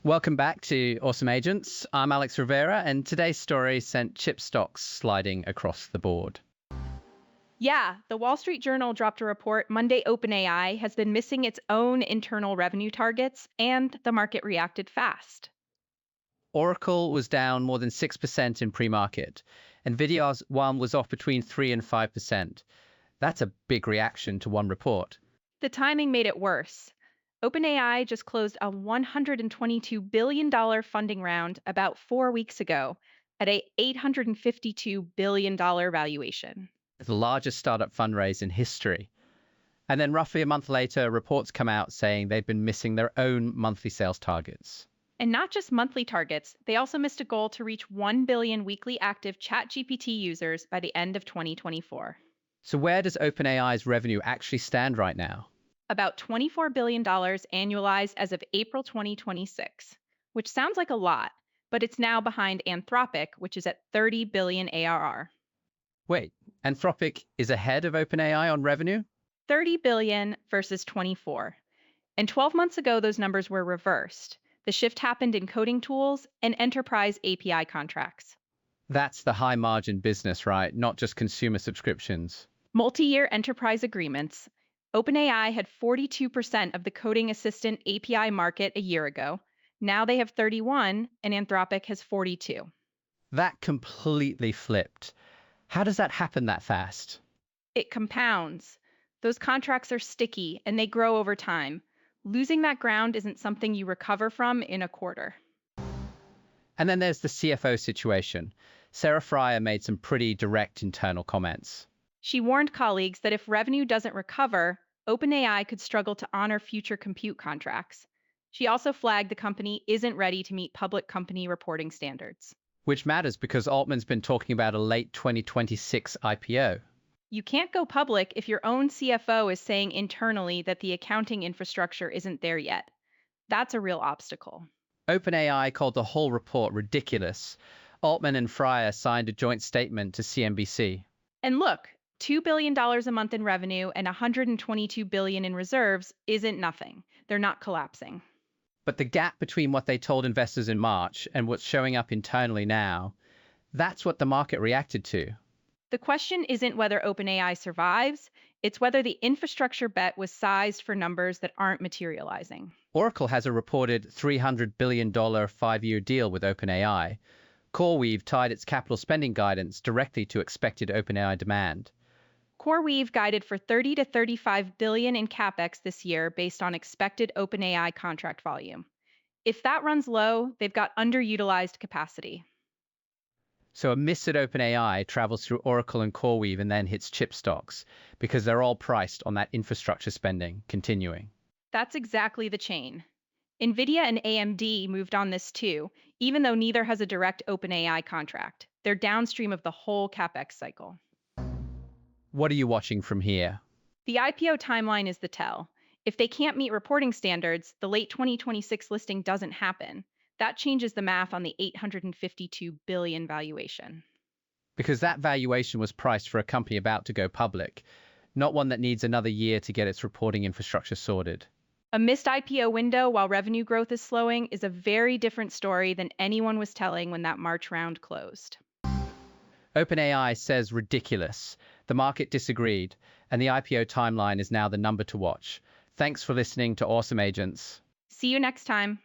Welcome back to Awesome Agents. I'm Alex Rivera, and today's story sent chip stocks sliding across the board. Yeah, the Wall Street Journal dropped a report Monday OpenAI has been missing its own internal revenue targets, and the market reacted fast. Oracle was down more than 6% in pre-market. Nvidia's one was off between 3 and 5%. That's a big reaction to one report. The timing made it worse. OpenAI just closed a $122 billion funding round about 4 weeks ago at a $852 billion valuation. It's the largest startup fundraise in history. And then roughly a month later, reports come out saying they've been missing their own monthly sales targets. And not just monthly targets, they also missed a goal to reach 1 billion weekly active ChatGPT users by the end of 2024. So where does OpenAI's revenue actually stand right now? About $24 billion annualized as of April 2026, which sounds like a lot, but it's now behind Anthropic, which is at 30 billion ARR. Wait, Anthropic is ahead of OpenAI on revenue? 30 billion versus 24. And 12 months ago, those numbers were reversed. The shift happened in coding tools and enterprise API contracts. That's the high margin business, right? Not just consumer subscriptions. Multi-year enterprise agreements. OpenAI had 42% of the coding assistant API market a year ago. Now they have 31, and Anthropic has 42. That completely flipped. How does that happen that fast? It compounds. Those contracts are sticky and they grow over time. Losing that ground isn't something you recover from in a quarter. And then there's the CFO situation. Sarah Fryer made some pretty direct internal comments. She warned colleagues that if revenue doesn't recover, OpenAI could struggle to honor future compute contracts. She also flagged the company isn't ready to meet public company reporting standards. Which matters because Altman's been talking about a late 2026 IPO. You can't go public if your own CFO is saying internally that the accounting infrastructure isn't there yet. That's a real obstacle. OpenAI called the whole report ridiculous. Altman and Fryer signed a joint statement to CNBC. And look, $2 billion a month in revenue and $122 billion in reserves isn't nothing. They're not collapsing. But the gap between what they told investors in March and what's showing up internally now, that's what the market reacted to. The question isn't whether OpenAI survives, it's whether the infrastructure bet was sized for numbers that aren't materializing. Oracle has a reported $300 billion 5-year deal with OpenAI. CoreWeave tied its capital spending guidance directly to expected OpenAI demand. CoreWeave guided for 30 to 35 billion in capex this year based on expected OpenAI contract volume. If that runs low, they've got underutilized capacity. So a miss at OpenAI travels through Oracle and CoreWeave and then hits chip stocks because they're all priced on that infrastructure spending continuing. That's exactly the chain. NVIDIA and AMD moved on this too, even though neither has a direct OpenAI contract. They're downstream of the whole capex cycle. What are you watching from here? The IPO timeline is the tell. If they can't meet reporting standards, the late 2026 listing doesn't happen. That changes the math on the $852 billion valuation. Because that valuation was priced for a company about to go public, not one that needs another year to get its reporting infrastructure sorted. A missed IPO window while revenue growth is slowing is a very different story than anyone was telling when that March round closed. OpenAI says ridiculous. The market disagreed, and the IPO timeline is now the number to watch. Thanks for listening to Awesome Agents. See you next time.